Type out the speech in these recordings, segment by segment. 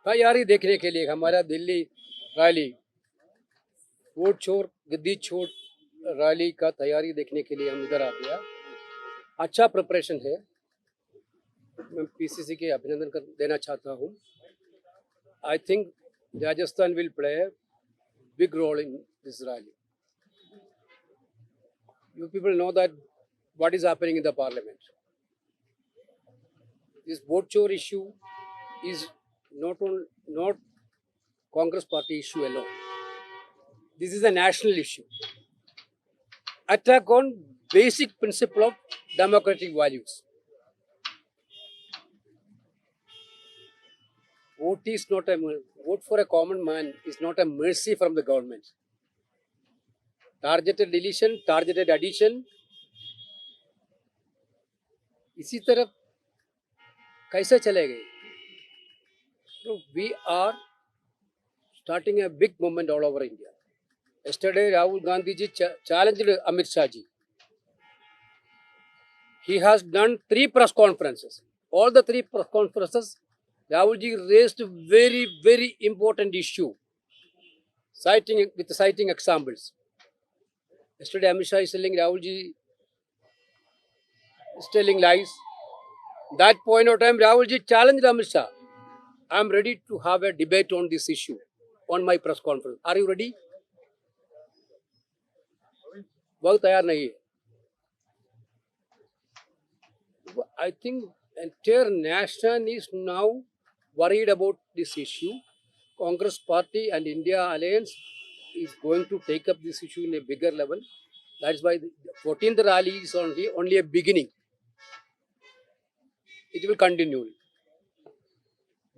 तैयारी देखने के लिए हमारा दिल्ली रैली, वोट छोड़ गद्दी छोड़ रैली का तैयारी देखने के लिए हम इधर आ गया। अच्छा प्रिपरेशन है। मैं पीसीसी के अभिनंदन कर देना चाहता हूँ। I think Rajasthan will play a big role in this rally. You people know that what is happening in the parliament. This vote chore issue is not Congress party issue alone. This is a national issue. Attack on basic principle of democratic values. Vote for a common man is not a mercy from the government. Targeted deletion, targeted addition. इसी तरह कैसे चलेगा? So we are starting a big movement all over India. Yesterday, Rahul Gandhi ji challenged Amit Shah ji. He has done 3 press conferences. All the 3 press conferences, Rahul ji raised a very, very important issue, citing examples. Yesterday, Amit Shah is telling Rahul ji is telling lies. That point of time, Rahul ji challenged Amit Shah. I am ready to have a debate on this issue on my press conference. Are you ready? बहुत तैयार नहीं है. I think entire nation is now worried about this issue. Congress party and India alliance is going to take up this issue in a bigger level. That's why the 14th rally is only a beginning. It will continue.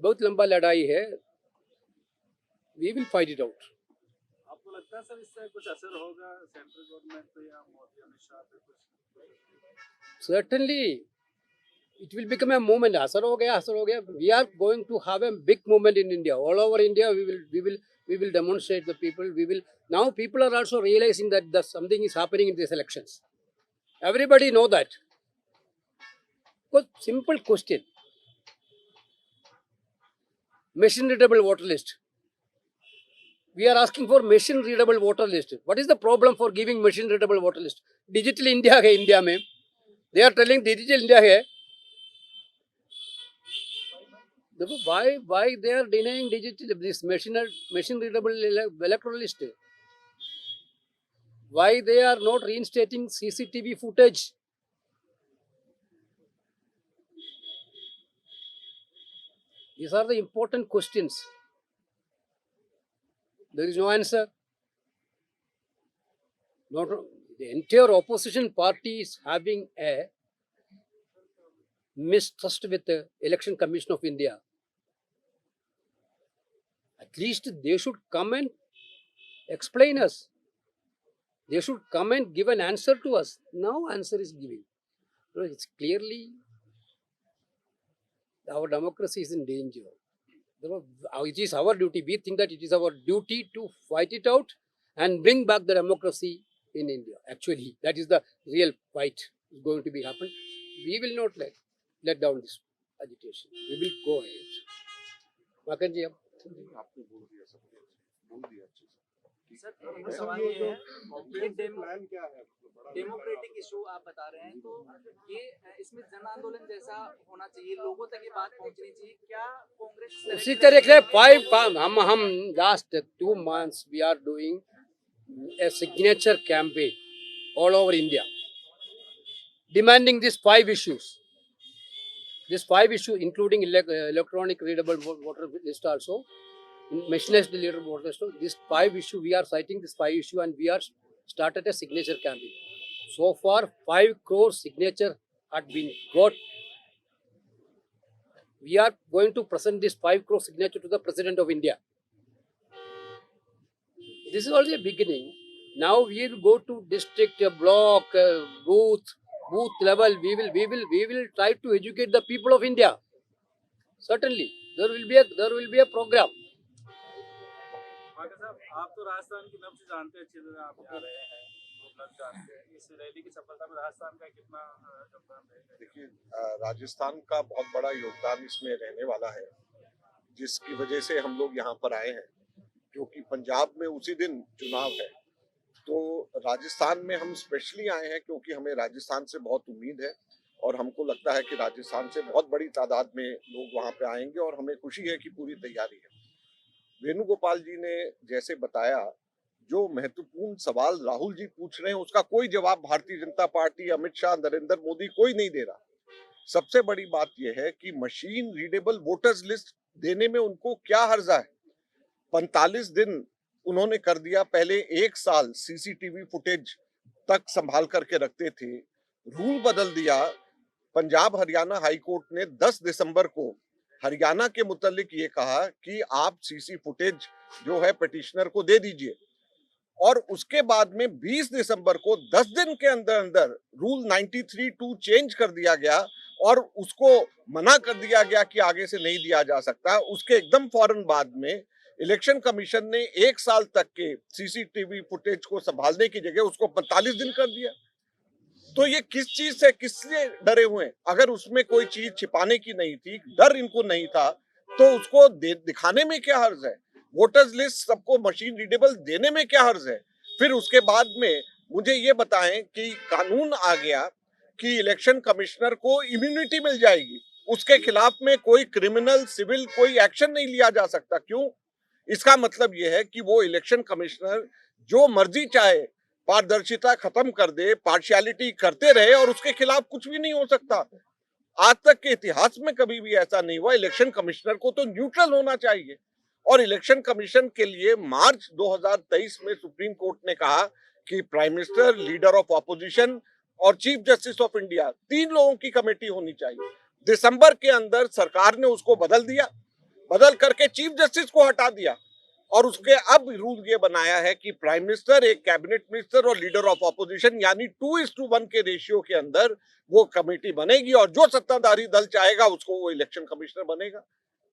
बहुत लंबा लड़ाई है. We will fight it out. आपको लगता है sir इससे कुछ असर होगा सेंट्रल गवर्नमेंट पे या मोदी अमित शाह पे कुछ? Certainly, it will become a movement. असर हो गया. We are going to have a big movement in India. All over India, we will demonstrate the people. Now people are also realizing that something is happening in these elections. Everybody know that. But simple question. Machine readable voter list. We are asking for machine readable voter list. What is the problem for giving machine readable voter list? Digital India है India में. They are telling digital India है. Why they are denying this machine readable electoral list? Why they are not reinstating CCTV footage? These are the important questions. There is no answer. The entire opposition party is having a mistrust with the Election Commission of India. At least they should come and explain us. They should come and give an answer to us. No answer is giving. It's clearly our democracy is in danger. It is our duty. We think that it is our duty to fight it out and bring back the democracy in India. Actually, that is the real fight is going to be happen. We will not let down this agitation. We will go ahead. Makan ji, आपने बोल दिया सब बोल दिया अच्छे से. Sir एक सवाल ये है ये प्लान क्या है? डेमोक्रेटिक इशू आप बता रहे हैं तो ये इसमें जन आंदोलन जैसा होना चाहिए, लोगों तक ये बात पहुंचनी चाहिए. क्या कांग्रेस उसी तरह से हम last 2 months we are doing a signature campaign all over India, demanding these 5 issues. These 5 issues, including electronic readable voter list also, machinized readable voter list. These 5 issues we are citing this 5 issue and we are started a signature campaign. So far, 5 crore signature had been got. We are going to present this 5 crore signature to the President of India. This is only a beginning. Now we will go to district, block, booth level. We will try to educate the people of India. Certainly, there will be a program. साहब आप तो राजस्थान की नब्ज जानते हैं अच्छी तरह, आप यहाँ रहे हैं, नब्ज जानते हैं. इस रैली की सफलता में राजस्थान का कितना योगदान रहेगा? देखिए राजस्थान का बहुत बड़ा योगदान इसमें रहने वाला है. जिसकी वजह से हम लोग यहाँ पर आए हैं, क्योंकि पंजाब में उसी दिन चुनाव है। तो राजस्थान में हम स्पेशली आए हैं क्योंकि हमें राजस्थान से बहुत उम्मीद है और हमको लगता है कि राजस्थान से बहुत बड़ी तादाद में लोग वहाँ पे आएंगे और हमें खुशी है कि पूरी तैयारी है। वेणुगोपाल जी ने जैसे बताया, जो महत्वपूर्ण सवाल राहुल जी पूछ रहे हैं उसका कोई जवाब भारतीय जनता पार्टी, अमित शाह, नरेंद्र मोदी कोई नहीं दे रहा। सबसे बड़ी बात यह है कि मशीन रीडेबल वोटर्स लिस्ट देने में उनको क्या हर्जा है। 45 दिन उन्होंने कर दिया, पहले 1 साल सीसीटीवी फुटेज तक संभाल करके रखते थे, रूल बदल दिया। पंजाब हरियाणा हाई कोर्ट ने 10 दिसंबर को हरियाणा के मुतालिक ये कहा कि आप सीसी फुटेज जो है पिटिशनर को दे दीजिए, और उसके बाद में 20 दिसंबर को 10 दिन के अंदर अंदर रूल 93(2) चेंज कर दिया गया और उसको मना कर दिया गया कि आगे से नहीं दिया जा सकता। उसके एकदम फौरन बाद में इलेक्शन कमीशन ने 1 साल तक के सीसीटीवी फुटेज को संभालने की जगह उसको 45 दिन कर दिया। तो ये किस चीज से, किससे डरे हुए हैं? अगर उसमें कोई चीज छिपाने की नहीं थी, डर इनको नहीं था, तो उसको दिखाने में क्या हर्ज है? वोटर्स लिस्ट सबको मशीन रीडेबल देने में क्या हर्ज है? फिर उसके बाद में मुझे ये बताएं कि कानून आ गया कि इलेक्शन कमिश्नर को इम्यूनिटी मिल जाएगी, उसके खिलाफ में कोई क्रिमिनल, सिविल कोई एक्शन नहीं लिया जा सकता। क्यों? इसका मतलब यह है कि वो इलेक्शन कमिश्नर जो मर्जी चाहे पारदर्शिता खत्म कर दे, पार्शियलिटी करते रहे और उसके खिलाफ कुछ भी नहीं हो सकता। आज तक के इतिहास में कभी भी ऐसा नहीं हुआ। इलेक्शन कमिश्नर को तो न्यूट्रल होना चाहिए। और इलेक्शन कमीशन के लिए मार्च 2023 में सुप्रीम कोर्ट ने कहा कि prime minister, leader of opposition और चीफ जस्टिस ऑफ इंडिया, 3 लोगों की कमेटी होनी चाहिए। दिसंबर के अंदर सरकार ने उसको बदल दिया, बदल करके चीफ जस्टिस को हटा दिया और उसके अब रूल ये बनाया है कि प्राइम मिनिस्टर, एक कैबिनेट मिनिस्टर और लीडर ऑफ ऑपोजिशन, यानी 2:1 के रेशियो के अंदर वो कमेटी बनेगी और जो सत्ताधारी दल चाहेगा उसको वो इलेक्शन कमिश्नर बनेगा।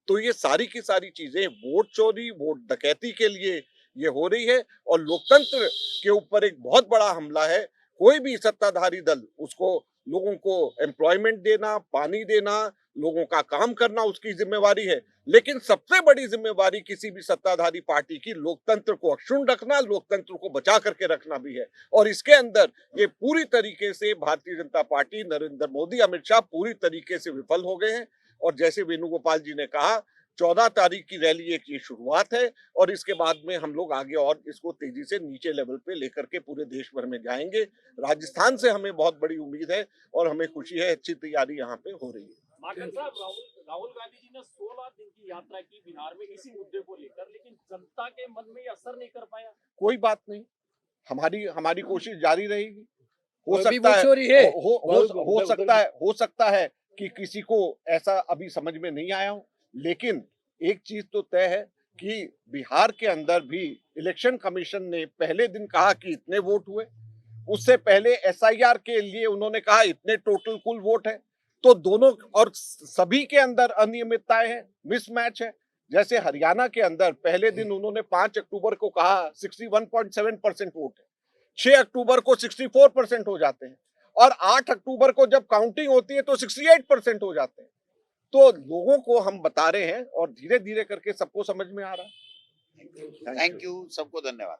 तो ये सारी की सारी चीजें वोट चोरी, वोट डकैती के लिए ये हो रही है और लोकतंत्र के ऊपर एक बहुत बड़ा हमला है। कोई भी सत्ताधारी दल, उसको लोगों को एम्प्लॉयमेंट देना, पानी देना, लोगों का काम करना उसकी जिम्मेवारी है, लेकिन सबसे बड़ी जिम्मेवारी किसी भी सत्ताधारी पार्टी की लोकतंत्र को अक्षुण्ण रखना, लोकतंत्र को बचा करके रखना भी है। और इसके अंदर ये पूरी तरीके से भारतीय जनता पार्टी, नरेंद्र मोदी, अमित शाह पूरी तरीके से विफल हो गए हैं। और जैसे वेणुगोपाल जी ने कहा, 14 तारीख की रैली एक ये शुरुआत है और इसके बाद में हम लोग आगे और इसको तेजी से नीचे लेवल पे लेकर के पूरे देश भर में जाएंगे। राजस्थान से हमें बहुत बड़ी उम्मीद है और हमें खुशी है, अच्छी तैयारी यहाँ पे हो रही है। माकन साहब, राहुल गांधी जी ने 16 दिन की यात्रा की बिहार में इसी मुद्दे को लेकर, लेकिन जनता के मन में ये असर नहीं कर पाया। कोई बात नहीं, हमारी कोशिश जारी रहेगी। हो अभी सकता वो है, चोरी है। हो सकता है कि किसी को ऐसा अभी समझ में नहीं आया हो, लेकिन एक चीज तो तय है कि बिहार के अंदर भी इलेक्शन कमीशन ने पहले दिन कहा कि इतने वोट हुए, उससे पहले एसआईआर के लिए उन्होंने कहा इतने टोटल कुल वोट है। तो दोनों और सभी के अंदर अनियमितताएं हैं, मिसमैच है। जैसे हरियाणा के अंदर पहले दिन उन्होंने 5 अक्टूबर को कहा 61.7% वोट है, 6 अक्टूबर को 64% हो जाते हैं और 8 अक्टूबर को जब काउंटिंग होती है तो 68% हो जाते हैं। तो लोगों को हम बता रहे हैं और धीरे धीरे करके सबको समझ में आ रहा है। थैंक यू, सबको धन्यवाद।